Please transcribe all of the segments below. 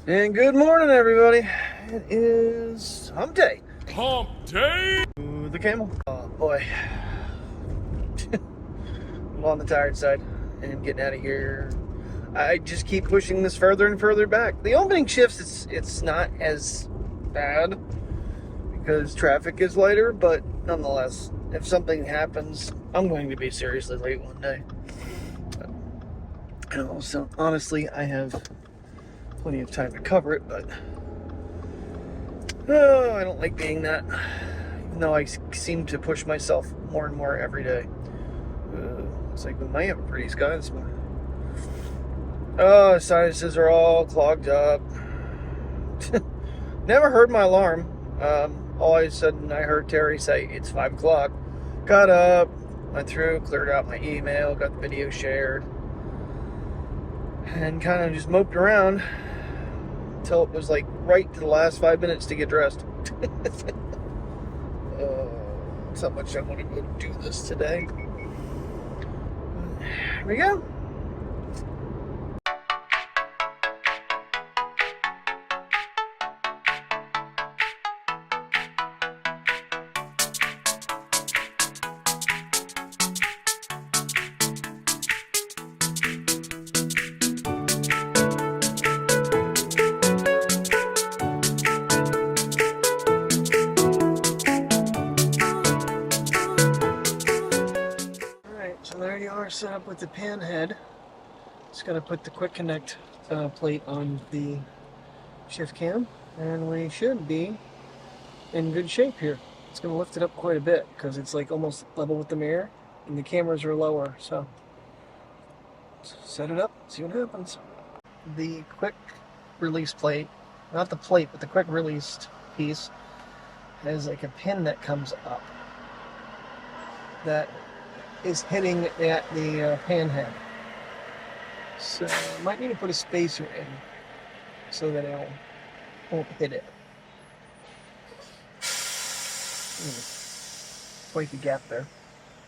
And good morning, everybody. It is hump day. Hump day! Ooh, the camel. Oh boy. I'm on the tired side and getting out of here. I just keep pushing this further and further back. The opening shifts, it's not as bad because traffic is lighter, but nonetheless, if something happens, I'm going to be seriously late one day. And also, honestly, I have plenty of time to cover it, but I don't like being that, even though I seem to push myself more and more every day. Looks like we might have a pretty sky this morning. Oh, sinuses are all clogged up. Never heard my alarm. All of a sudden I heard Terry say it's 5 o'clock. Got up, went through, cleared out my email, got the video shared, and kind of just moped around until it was like right to the last 5 minutes to get dressed. That's how much I want to go do this today. Here we go. So there you are, set up with the pan head. Just got to put the quick connect plate on the ShiftCam, and we should be in good shape here. It's going to lift it up quite a bit because it's like almost level with the mirror, and the cameras are lower. So let's set it up, see what happens. The quick release plate, not the plate, but the quick released piece, has like a pin that comes up that is hitting at the pan head. So I might need to put a spacer in so that it won't hit it. Quite the gap there.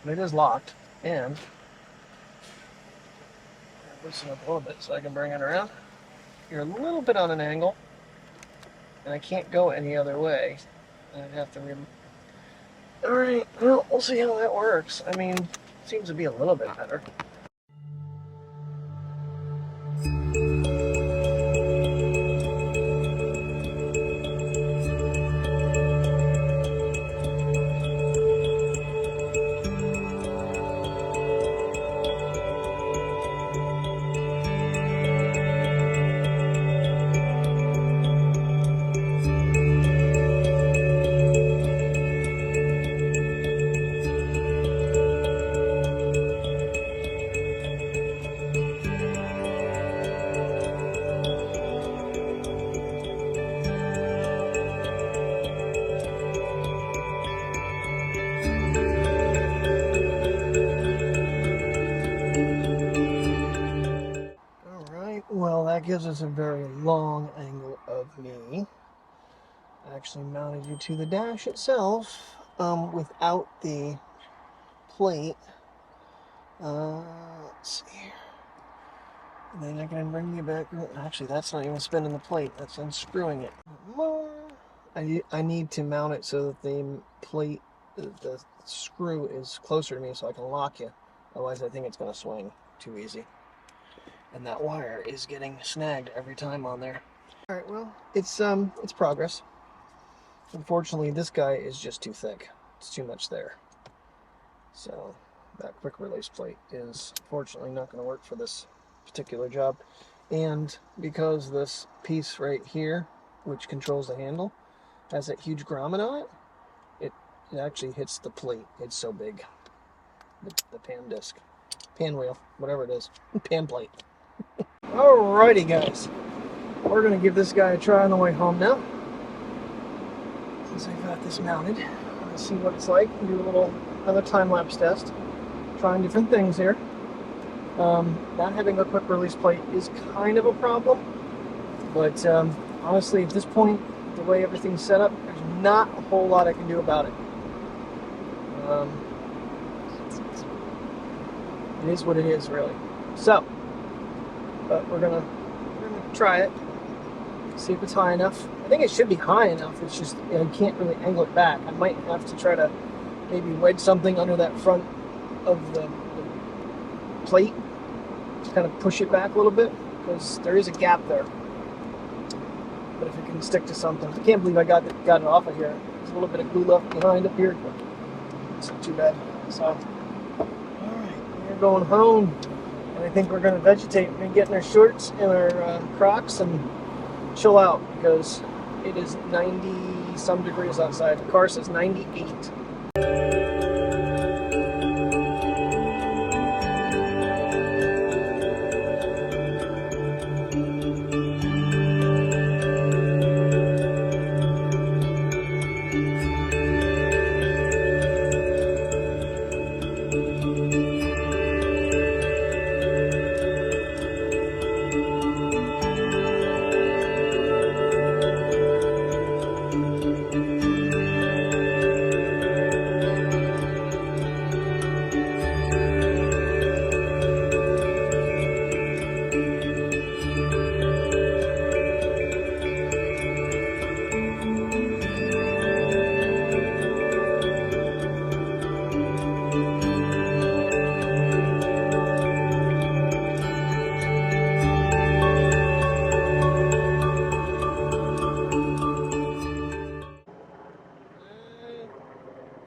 But it is locked, and I'll loosen up a little bit so I can bring it around. You're a little bit on an angle, and I can't go any other way. I'd have to Alright, well, we'll see how that works. I mean, seems to be a little bit better. Well, that gives us a very long angle of me. I actually mounted you to the dash itself without the plate. Let's see here. And then I can bring you back. Actually, that's not even spinning the plate. That's unscrewing it. I need to mount it so that the plate, the screw is closer to me so I can lock you. Otherwise, I think it's going to swing too easy. And that wire is getting snagged every time on there. All right, well, it's progress. Unfortunately, this guy is just too thick. It's too much there. So that quick release plate is unfortunately not going to work for this particular job. And because this piece right here, which controls the handle, has that huge grommet on it, it actually hits the plate. It's so big. The pan disc, pan wheel, whatever it is, pan plate. Alrighty guys, we're going to give this guy a try on the way home now. Since I got this mounted, let's see what it's like. Do another time-lapse test. Trying different things here. Not having a quick release plate is kind of a problem, but honestly at this point, the way everything's set up, there's not a whole lot I can do about it. It is what it is, really. So, but we're gonna try it. See if it's high enough. I think it should be high enough. It's just, you can't really angle it back. I might have to try to maybe wedge something under that front of the plate to kind of push it back a little bit, because there is a gap there. But if it can stick to something, I can't believe I got it off of here. There's a little bit of glue left behind up here, but it's not too bad. So, all right, we're going home, and I think we're going to vegetate. We're going to get in our shorts and our Crocs and chill out, because it is 90 some degrees outside. The car says 98.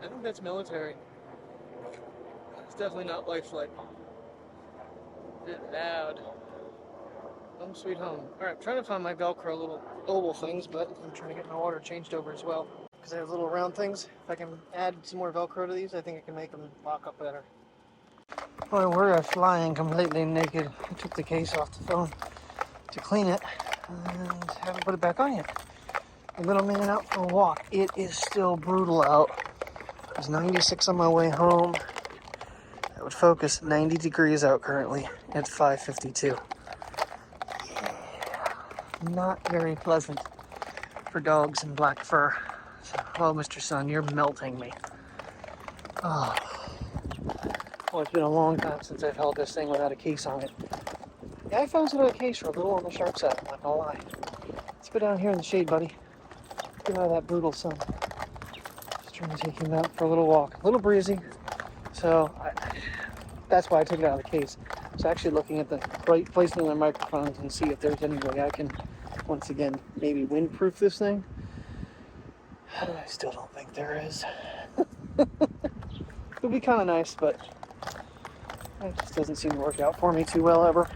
I think that's military. It's definitely not life flight. It's loud. Home sweet home. Alright, I'm trying to find my Velcro little oval things, but I'm trying to get my water changed over as well, because I have little round things. If I can add some more Velcro to these, I think I can make them lock up better. Well, we're flying completely naked. I took the case off the phone to clean it and haven't put it back on yet. A little man out for a walk. It is still brutal out. It was 96 on my way home. That would focus 90 degrees out currently at 5:52. Yeah, not very pleasant for dogs in black fur. So, oh, Mr. Sun, you're melting me. Oh. Well, it's been a long time since I've held this thing without a case on it. The iPhones without a case are a little on the sharp side, I'm not gonna lie. Let's go down here in the shade, buddy. Get out of that brutal sun. Just trying to take him out for a little walk. A little breezy, so that's why I took it out of the case. I was actually looking at the placement of the microphones and see if there's any way I can, once again, maybe windproof this thing. I still don't think there is. It would be kind of nice, but it just doesn't seem to work out for me too well ever.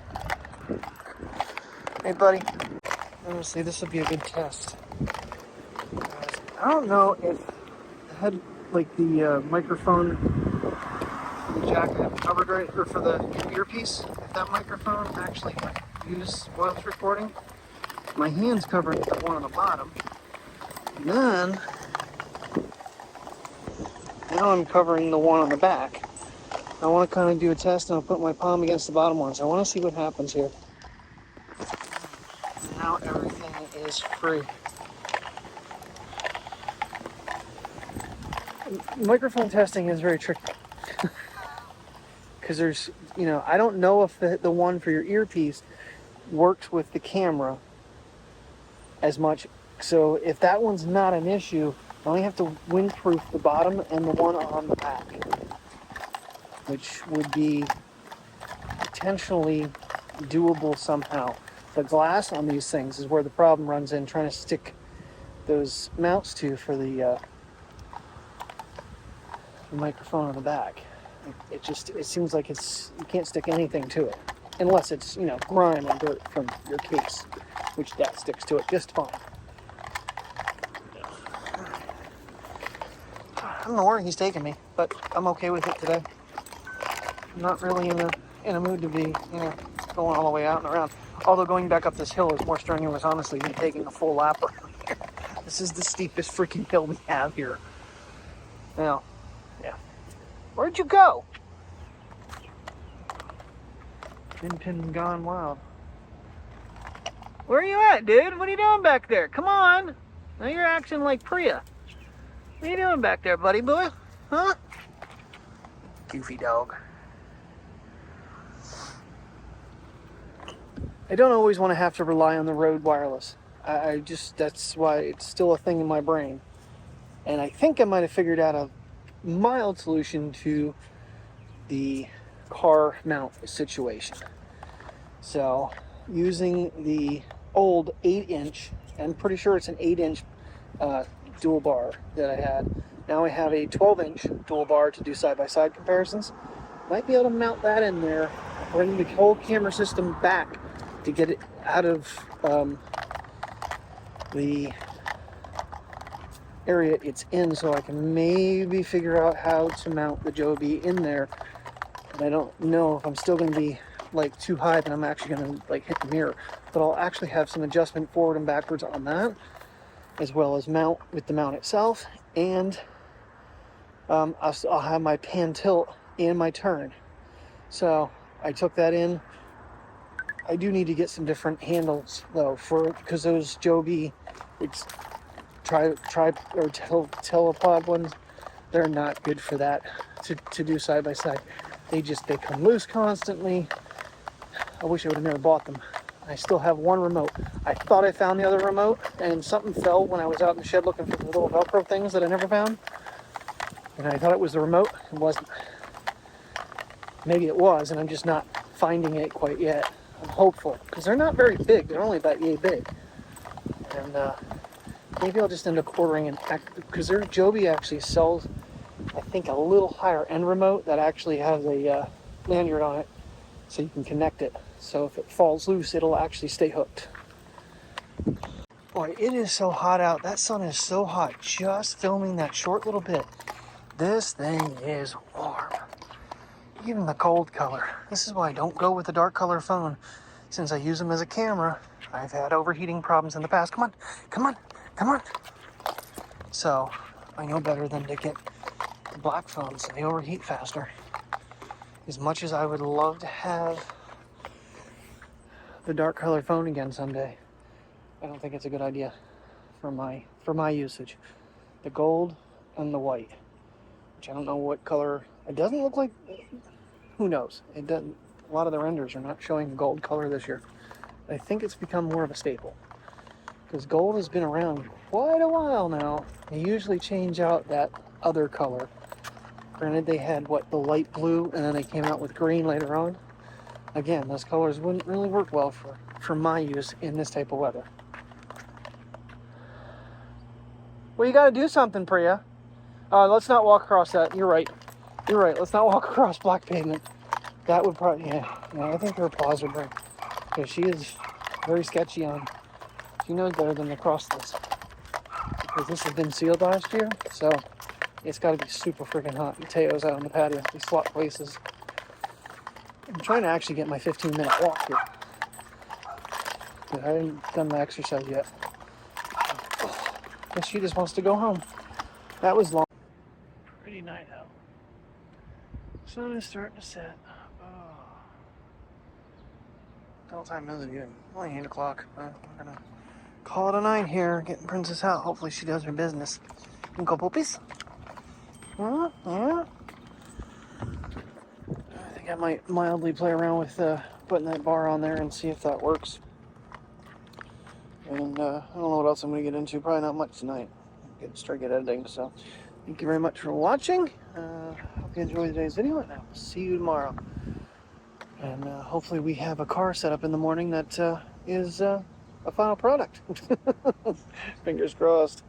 Hey, buddy. Honestly, this would be a good test. I don't know if I had, like, the microphone, the jack I have covered right, or for the earpiece, if that microphone actually used while it's recording. My hand's covering the one on the bottom. And then, now I'm covering the one on the back. I want to kind of do a test, and I'll put my palm against the bottom one, so I want to see what happens here. Now everything is free. Microphone testing is very tricky. Because there's, I don't know if the one for your earpiece works with the camera as much. So if that one's not an issue, I only have to windproof the bottom and the one on the back, which would be potentially doable somehow. The glass on these things is where the problem runs in, trying to stick those mounts to for the microphone on the back. It seems like you can't stick anything to it, unless it's, grime and dirt from your case, which that sticks to it just fine. I don't know where he's taking me, but I'm okay with it today. I'm not really in a mood to be, going all the way out and around. Although going back up this hill is more strenuous, honestly, than taking a full lap around here. This is the steepest freaking hill we have here. Now, yeah. Where'd you go? Pin gone wild. Where are you at, dude? What are you doing back there? Come on. Now you're acting like Priya. What are you doing back there, buddy boy? Huh? Goofy dog. I don't always want to have to rely on the Rode wireless. I just, that's why it's still a thing in my brain. And I think I might have figured out a mild solution to the car mount situation. So using the old 8-inch, I'm pretty sure it's an 8-inch dual bar that I had. Now I have a 12-inch dual bar to do side-by-side comparisons. Might be able to mount that in there, bring the whole camera system back to get it out of the area it's in, so I can maybe figure out how to mount the Joby in there. And I don't know if I'm still going to be like too high that I'm actually going to like hit the mirror, but I'll actually have some adjustment forward and backwards on that, as well as mount with the mount itself. And I'll have my pan tilt and my turn. So I took that in. I do need to get some different handles though, because those Joby telepod ones, they're not good for that to do side by side. They come loose constantly. I wish I would have never bought them. I still have one remote. I thought I found the other remote, and something fell when I was out in the shed looking for the little Velcro things that I never found. And I thought it was the remote. It wasn't. Maybe it was, and I'm just not finding it quite yet. I'm hopeful, because they're not very big. They're only about yay big. And maybe I'll just end up ordering an, because their Joby actually sells, I think, a little higher end remote that actually has a lanyard on it, so you can connect it. So if it falls loose, it'll actually stay hooked. Boy, it is so hot out. That sun is so hot. Just filming that short little bit. This thing is warm. Even the cold color. This is why I don't go with the dark color phone. Since I use them as a camera, I've had overheating problems in the past. Come on, come on, come on. So I know better than to get the black phones. They overheat faster. As much as I would love to have the dark color phone again someday, I don't think it's a good idea for my usage. The gold and the white, which I don't know what color. It doesn't look like, who knows? It doesn't. A lot of the renders are not showing gold color this year. I think it's become more of a staple, because gold has been around quite a while now. They usually change out that other color. Granted, they had the light blue, and then they came out with green later on. Again, those colors wouldn't really work well for my use in this type of weather. Well, you got to do something, Priya. Let's not walk across that. You're right. You're right. Let's not walk across black pavement. That would probably, yeah, I think her paws would break, because she is very sketchy on. She knows better than to cross this, because this has been sealed last year, so it's got to be super freaking hot. Mateo's out on the patio. We swap places. I'm trying to actually get my 15-minute walk here. I haven't done my exercise yet. Oh, guess she just wants to go home. That was long. Pretty night out. Sun is starting to set. What time is it even? Only 8 o'clock. We're gonna call it a night here, getting Princess out. Hopefully she does her business. You go, poopies? Yeah? I think I might mildly play around with putting that bar on there and see if that works. And I don't know what else I'm going to get into. Probably not much tonight. Start editing. So thank you very much for watching. Hope you enjoyed today's video, and I will see you tomorrow. And hopefully we have a car set up in the morning that is a final product. Fingers crossed.